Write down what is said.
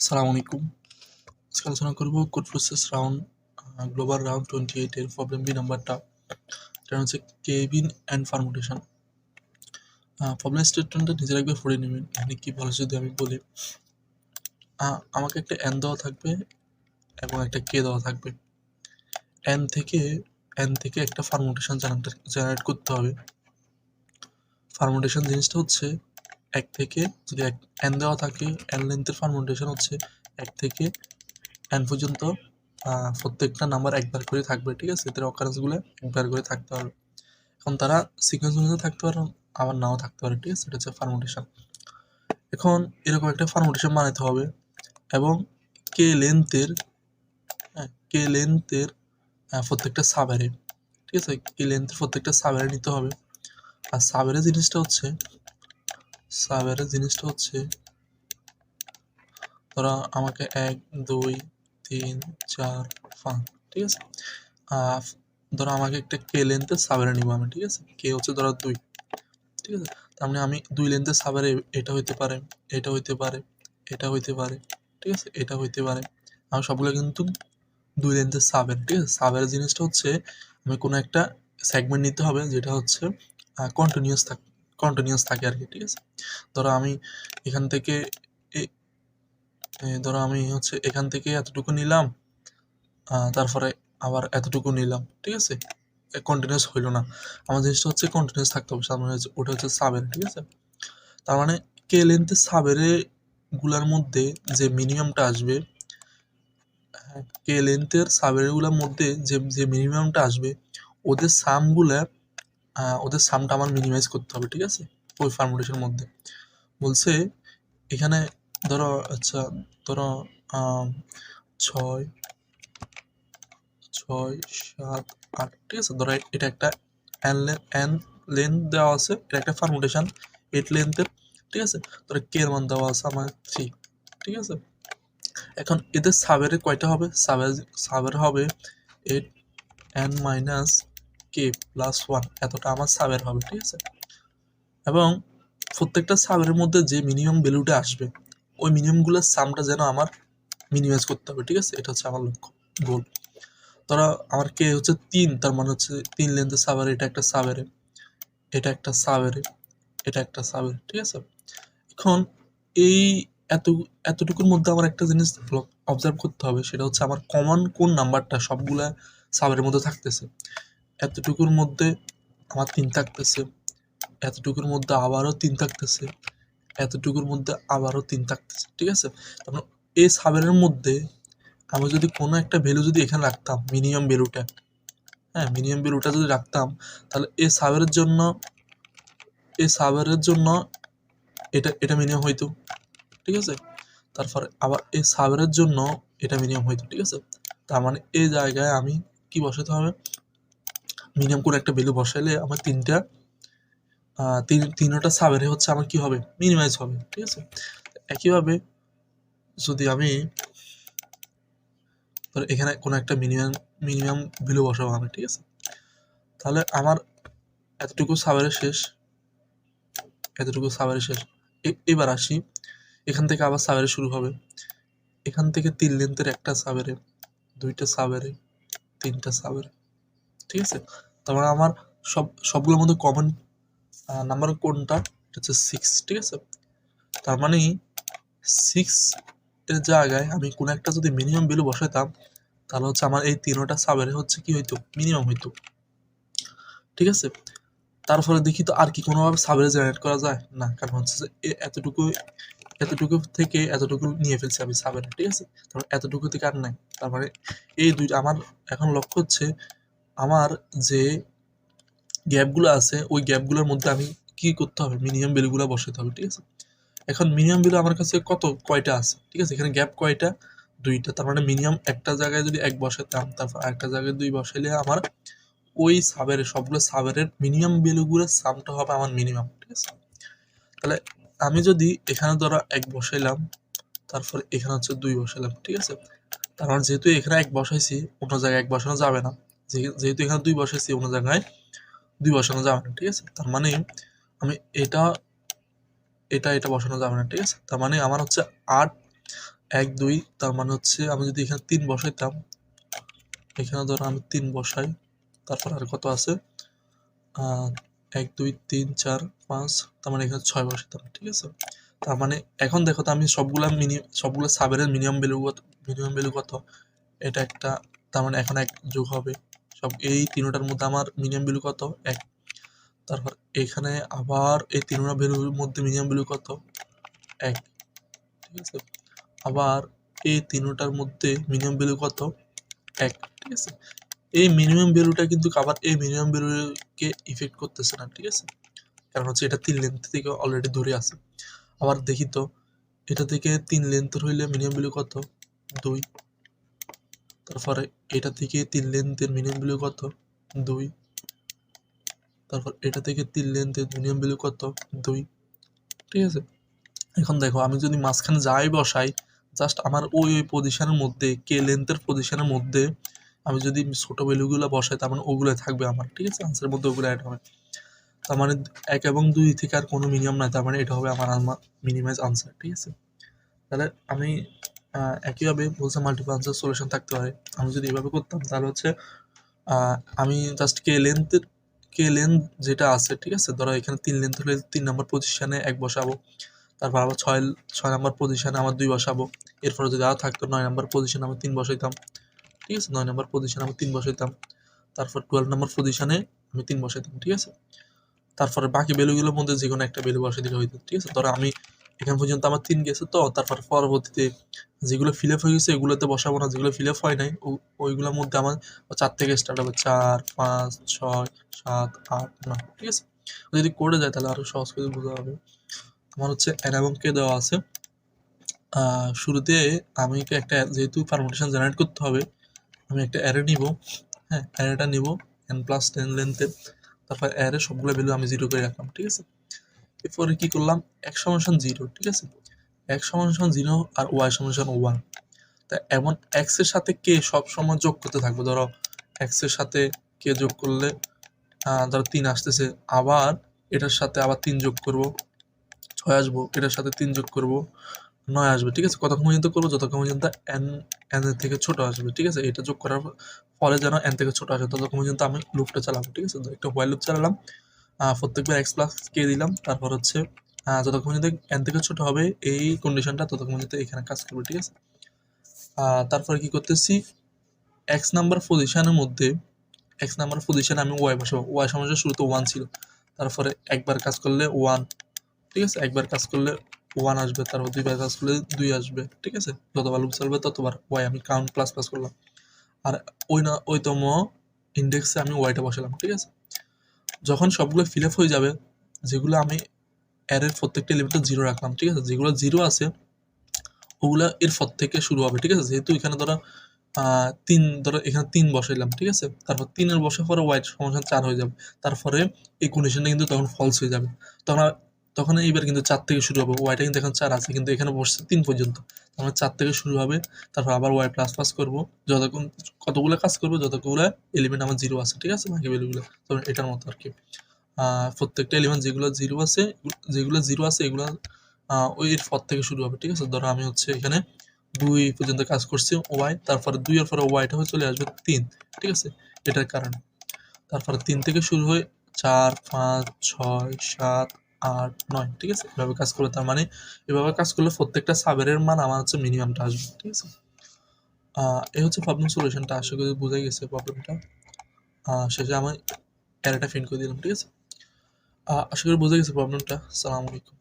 আসসালামু আলাইকুম। আজকে আলোচনা করব code process round global round 28 এর প্রবলেম বি নাম্বারটা। এটা হচ্ছে কেবিন অ্যান্ড পারমুটেশন। প্রবলেম স্টেটমেন্টটা নিজে রাখবে পড়ে নেবেন। এখানে কি বলে যদি আমি বলি, আমাকে একটা এন দেওয়া থাকবে এবং একটা কে দেওয়া থাকবে। এন থেকে একটা পারমুটেশন জেনারেট করতে হবে। পারমুটেশন জিনিসটা হচ্ছে এক থেকে, যদি এন দেওয়া থাকে, এন লেন্থের পারমুটেশন হচ্ছে এক থেকে এন পর্যন্ত প্রত্যেকটা নাম্বার একবার করে থাকবে, ঠিক আছে? এদের অকারেন্সগুলো একবার করে থাকতে হবে। এখন তারা সিকোয়েন্স অনুযায়ী থাকতে পারে, আবার নাও থাকতে পারে, ঠিক আছে? এটা হচ্ছে পারমুটেশন। এখন এরকম একটা পারমুটেশন বানাতে হবে এবং কে লেন্থের প্রত্যেকটা সাবেরে, ঠিক আছে? কে লেন্থের প্রত্যেকটা সাবেরে নিতে হবে। আর সাবেরের জিনিসটা হচ্ছে ধরো আমাকে 1 2 3 4 5, ঠিক আছে? ধরো আমাকে একটা কে লেন্থের সাবেরে নিব আমি, ঠিক আছে? কে হচ্ছে ধরো 2, ঠিক আছে? তার মানে আমি 2 লেন্থের সাবেরে এটা হইতে পারে, এটা হইতে পারে, এটা হইতে পারে, ঠিক আছে? এটা হইতে পারে। আমি সবগুলো কিন্তু 2 লেন্থের সাবের, ঠিক আছে? সাবের জিনিসটা হচ্ছে আমি কোনো একটা সেগমেন্ট নিতে হবে যেটা হচ্ছে কন্টিনিউয়াস থাকে আর কি, ঠিক আছে? ধরো আমি এখান থেকে এখান থেকে এতটুকু নিলাম, তারপরে আবার এতটুকু নিলাম, ঠিক আছে? কন্টিনিউয়াস হইল না। আমার জিনিসটা হচ্ছে কন্টিনিউয়াস থাকতে হবে, তার মানে ওটা হচ্ছে সাবের, ঠিক আছে? তার মানে কে লেন্থের সাবেরে গুলার মধ্যে যে মিনিমামটা আসবে, কে লেন্থের সাবেরগুলোর মধ্যে যে মিনিমামটা আসবে, ওদের সামটা আমার মিনিমাইজ করতে হবে, ঠিক আছে? ওই পারমুটেশনের মধ্যে বলছে এখানে ধরো, আচ্ছা ধরো 6 6 7 8, ঠিক আছে? ধরো এটা একটা এন লেন্থ দেওয়া আছে, এটা একটা পারমুটেশন 8 লেন্থের, ঠিক আছে? ধরো কে এর মান দেওয়া আছে আমার 3, ঠিক আছে? এখন এদের সাবেরে কয়টা হবে? সাবের হবে 8 n মাইনাস কে প্লাস 1, এতটা আমার সাবের হবে, ঠিক আছে? এবং প্রত্যেকটা সাবের মধ্যে যে মিনিমাম ভ্যালুটা আসবে, ওই মিনিমামগুলোর সামটা যেন আমার মিনিমাইজ করতে হবে, ঠিক আছে? এটা হচ্ছে আমার লক্ষ্য, গোল। ধরো আমার কে হচ্ছে 3, তার মানে হচ্ছে 3 লেন্থের সাবের, এটা একটা সাবেরে, এটা একটা সাবেরে, এটা একটা সাবের, ঠিক আছে? এখন এই এত এতটুকুর মধ্যে আমার একটা জিনিস অবজার্ভ করতে হবে, সেটা হচ্ছে আমার কমন কোন নাম্বারটা সবগুলা সাবের মধ্যে থাকতেছে। এতটুকুর মধ্যে আমার 3 থাকতেছে, এতটুকুর মধ্যে আবারও 3 থাকতেছে, এতটুকুর মধ্যে আবারও 3 থাকতেছে, ঠিক আছে? তারপর এই সাবেরের মধ্যে আমি যদি কোনো একটা ভ্যালু যদি এখানে রাখতাম, মিনিমাম ভ্যালুটা, মিনিমাম ভ্যালুটা যদি রাখতাম, তাহলে এই সাবেরের জন্য এটা মিনিমাম হইতো, ঠিক আছে? তারপরে আবার এই সাবেরের জন্য এটা মিনিমাম হইতো, ঠিক আছে? তার মানে এই জায়গায় আমি কি বসাতে হবে, মিনিমাম করে একটা ভ্যালু বসাইলে আমার তিনটা সাবেরে হচ্ছে আমার কি হবে, মিনিমাইজ হবে, ঠিক আছে? একইভাবে যদি আমি এখানে কোনো একটা মিনিমাম ভ্যালু বসাবো আমি, ঠিক আছে? তাহলে আমার এতটুকু সাবেরে শেষ, এবার আসি, এখান থেকে আবার সাবেরে শুরু হবে, এখান থেকে 3 লেন্থের একটা সাবেরে, 2টা সাবেরে, 3টা সাবেরে, ঠিক আছে? তারপরে আমার সবগুলোর মধ্যে কমন নাম্বার কোনটা, এটা হচ্ছে 6, ঠিক আছে? তার মানে 6 এর জায়গায় আমি কোনো একটা যদি মিনিমাম ভ্যালু বসাইতাম, তাহলে হচ্ছে আমার এই 3টা সাবেরে হচ্ছে কি হইতো, মিনিমাম হইতো, ঠিক আছে? তারপরে দেখি তো আর কি কোনোভাবে সাবেরে জেনারেট করা যায় না, কারণ হচ্ছে যে এতটুকু থেকে এতটুকু নিয়ে ফেলছি আমি সাবেরে, ঠিক আছে? তারপর এতটুকু থেকে আর নাই। তার মানে এই দুইটা আমার এখন লক্ষ্য হচ্ছে, আমার যে গ্যাপগুলো আছে ওই গ্যাপগুলোর মধ্যে আমি কি করতে হবে, মিনিমাম ভ্যালুগুলো বসাতে হবে, ঠিক আছে? এখন মিনিমাম ভ্যালু আমার কাছে কয়টা আছে, ঠিক আছে? এখানে গ্যাপ কয়টা, 2টা। তার মানে মিনিমাম একটা জায়গায় যদি 1 বসাতাম, তারপর আরেকটা জায়গায় 2 বসাইলে আমার ওই সবগুলো সাবেরের মিনিমাম ভ্যালুগুলোর সামটা হবে আমার মিনিমাম, ঠিক আছে? তাহলে আমি যদি এখানে ধরো 1 বসাইলাম, তারপর এখানে হচ্ছে 2 বসাইলাম, ঠিক আছে? তার মানে যেহেতু এখানে 1 বসাইছি, অন্য জায়গায় 1 বসানো যাবে না। যেহেতু এখানে 2 বসাইছি, অন্য জায়গায় 2 বসানো যাবে না, ঠিক আছে? তার মানে আমি এটা বসানো যাবে না, ঠিক আছে? তার মানে আমার হচ্ছে 8 1 2 তার মানে হচ্ছে আমি যদি এখানে 3 বসাইতাম, এখানে ধরো আমি 3 বসাই, তারপর আর কত আছে 1 2 3 4 5, তার মানে এখানে 6 বসাইতাম, ঠিক আছে। তার মানে এখন দেখো তো আমি সবগুলো সাবের মিনিমাম ভ্যালু কত, এটা একটা, তার মানে এখন 1 যোগ হবে। সব এই তিনটার মধ্যে আমার মিনিমাম ভ্যালু কত 1। তারপর এখানে আবার এই তিনটা ভ্যালুর মধ্যে মিনিমাম ভ্যালু কত 1, ঠিক আছে। আবার এই তিনটার মধ্যে মিনিমাম ভ্যালু কত 1, ঠিক আছে। এই মিনিমাম ভ্যালুটা কিন্তু আবার এই মিনিমাম ভ্যালুকে ইফেক্ট করতেছে না, ঠিক আছে, কারণ হচ্ছে এটা 3 লেন্থ থেকে অলরেডি দূরে আছে। আবার দেখি তো এটা থেকে 3 লেন্থের হইলে মিনিমাম ভ্যালু কত 2, তারপরে এটা থেকে 3 লেন্থের মিনিমাম ভ্যালু কত 2, তারপর এটা থেকে 3 লেন্থের মিনিমাম ভ্যালু কত 2, ঠিক আছে। এখন দেখো আমি যদি মাঝখানে যাই বসাই, জাস্ট আমার ওই পজিশনের মধ্যে কে লেন্থের পজিশনের মধ্যে আমি যদি ছোট ভ্যালুগুলো বসাই, তার মানে ওগুলো থাকবে আমার, ঠিক আছে, আনসারের মধ্যে ওগুলো অ্যাড হবে। তার মানে 1 এবং 2 থেকে আর কোনো মিনিমাম নাই, তার মানে এটা হবে আমার মিনিমাইজ আনসার, ঠিক আছে। তাহলে আমি একইভাবে বলছে মাল্টিপল আনসার সলিউশন থাকতে পারে। আমি যদি এভাবে করতাম তাহলে হচ্ছে আমি জাস্ট কে লেন্থ যেটা আছে, ঠিক আছে, ধরো এখানে 3 লেন্থ হলে 3 নম্বর পজিশনে 1 বসাবো, তারপর আবার 6 নম্বর পজিশনে আমার 2 বসাবো, এরপরে যদি আরও থাকতো 9 নম্বর পজিশনে আমি 3 বসাইতাম, ঠিক আছে, 9 নম্বর পজিশনে আমি 3 বসাইতাম, তারপর 12 নম্বর পজিশনে আমি 3 বসাইতাম, ঠিক আছে। তারপরে বাকি ভ্যালুগুলোর মধ্যে যে কোনো একটা ভ্যালু বসিয়ে দিলে হইতো, ঠিক আছে। ধরো আমি এখান পর্যন্ত আমার 3 গেছে, তো তারপর পরবর্তীতে যেগুলো ফিল আপ হয়ে গেছে এগুলোতে বসাবো না, যেগুলো ফিল আপ হয় নাই ওইগুলোর মধ্যে আমার 4 থেকে স্টার্ট হবে, 4 5 6 7 8 9, ঠিক আছে। যদি করে যায় তাহলে আরো সহজ করে বোঝা হবে। আমার হচ্ছে n এবং k দেওয়া আছে। শুরুতে আমি একটা, যেহেতু পারমুটেশন জেনারেট করতে হবে, আমি একটা অ্যারে নিব, হ্যাঁ, অ্যারেটা নিব n+10 লেন্থের, তারপর অ্যারে সবগুলো ভ্যালু আমি 0 করে রাখলাম, ঠিক আছে। এরপরে কি করলাম, x = 0, ঠিক আছে, x = 0 আর y = 1। তা এমন x এর সাথে k সবসময় যোগ করতে থাকবো। ধরো x এর সাথে k যোগ করলে ধরো 3 আসতেছে, আবার এটার সাথে আবার 3 যোগ করব, 6 আসবো, এটার সাথে 3 যোগ করব, 9 আসবে, ঠিক আছে। কতক্ষণ পর্যন্ত করবো, যতক্ষণ পর্যন্ত n এর থেকে ছোট আসবে, ঠিক আছে। এটা যোগ করার ফলে যেন n থেকে ছোট আসে ততক্ষণ পর্যন্ত আমি লুপটা চালাবো, ঠিক আছে। একটা হোয়াইল লুপ চালালাম, প্রত্যেকবার x+k দিলাম, তারপর হচ্ছে যতক্ষণ পর্যন্ত n থেকে ছোট হবে এই কন্ডিশনটা, ততক্ষণ পর্যন্ত এখানে কাজ করবে, ঠিক আছে। তারপরে কি করতেছি, x নাম্বার পজিশনের মধ্যে আমি y বসাবো। y সমান শুরুতে 1 ছিল, তারপরে একবার কাজ করলে 1, ঠিক আছে, একবার কাজ করলে 1 আসবে, তারপর 2 বার কাজ করলে 2 আসবে, ঠিক আছে। যতবার লুপ চলবে ততবার y আমি কাউন্ট প্লাস করলাম, আর ওইতম ইন্ডেক্সে আমি ওয়াইটা বসালাম, ঠিক আছে। যখন সবগুলো ফিল আপ হয়ে যাবে, যেগুলো আমি অ্যারের প্রত্যেকটা এলিমেন্টে 0 রাখলাম, ঠিক আছে, যেগুলো 0 আছে ওগুলা এর পর থেকে শুরু হবে, ঠিক আছে। যেহেতু এখানে ধরো 3, ধরো এখানে 3 বসাইলাম, ঠিক আছে, তারপর 3 এর বসার পরে y = 4 হয়ে যাবে, তারপরে এই কন্ডিশনটা কিন্তু তখন ফলস হয়ে যাবে, তখন এইবার কিন্তু 4 থেকে শুরু হবে। ওয়াইটা কিন্তু এখন 4 আছে, কিন্তু এখানে বসছে 3 পর্যন্ত, তারপরে 4 থেকে শুরু হবে, তারপর আবার y প্লাস করবো, যতক্ষণ কতগুলো কাজ করবো, যতগুলো এলিমেন্ট আমার 0 আছে, ঠিক আছে, বাকি ভ্যালুগুলো তখন এটার মতো আর কি। প্রত্যেকটা এলিমেন্ট যেগুলো 0 আছে এগুলো ওই এর পর থেকে শুরু হবে, ঠিক আছে। ধরো আমি হচ্ছে এখানে 2 পর্যন্ত কাজ করছি y, তারপরে 2 এর পরে ওয়াইটা হয়ে চলে আসবে 3, ঠিক আছে, এটার কারণে। তারপরে 3 থেকে শুরু হয়ে 4 5 6 7 8 9, ঠিক আছে, এভাবে কাজ করলে, তার মানে এভাবে কাজ করলে প্রত্যেকটা সাবের মান আমার হচ্ছে মিনিমামটা আসবে, ঠিক আছে। এই হচ্ছে প্রবলেম সলিউশনটা। আশা করি বোঝা গেছে প্রবলেমটা। শেষে আমি অ্যারেটা প্রিন্ট করে দিলাম, ঠিক আছে। আশা করি বোঝা গেছে প্রবলেমটা। আসসালামু আলাইকুম।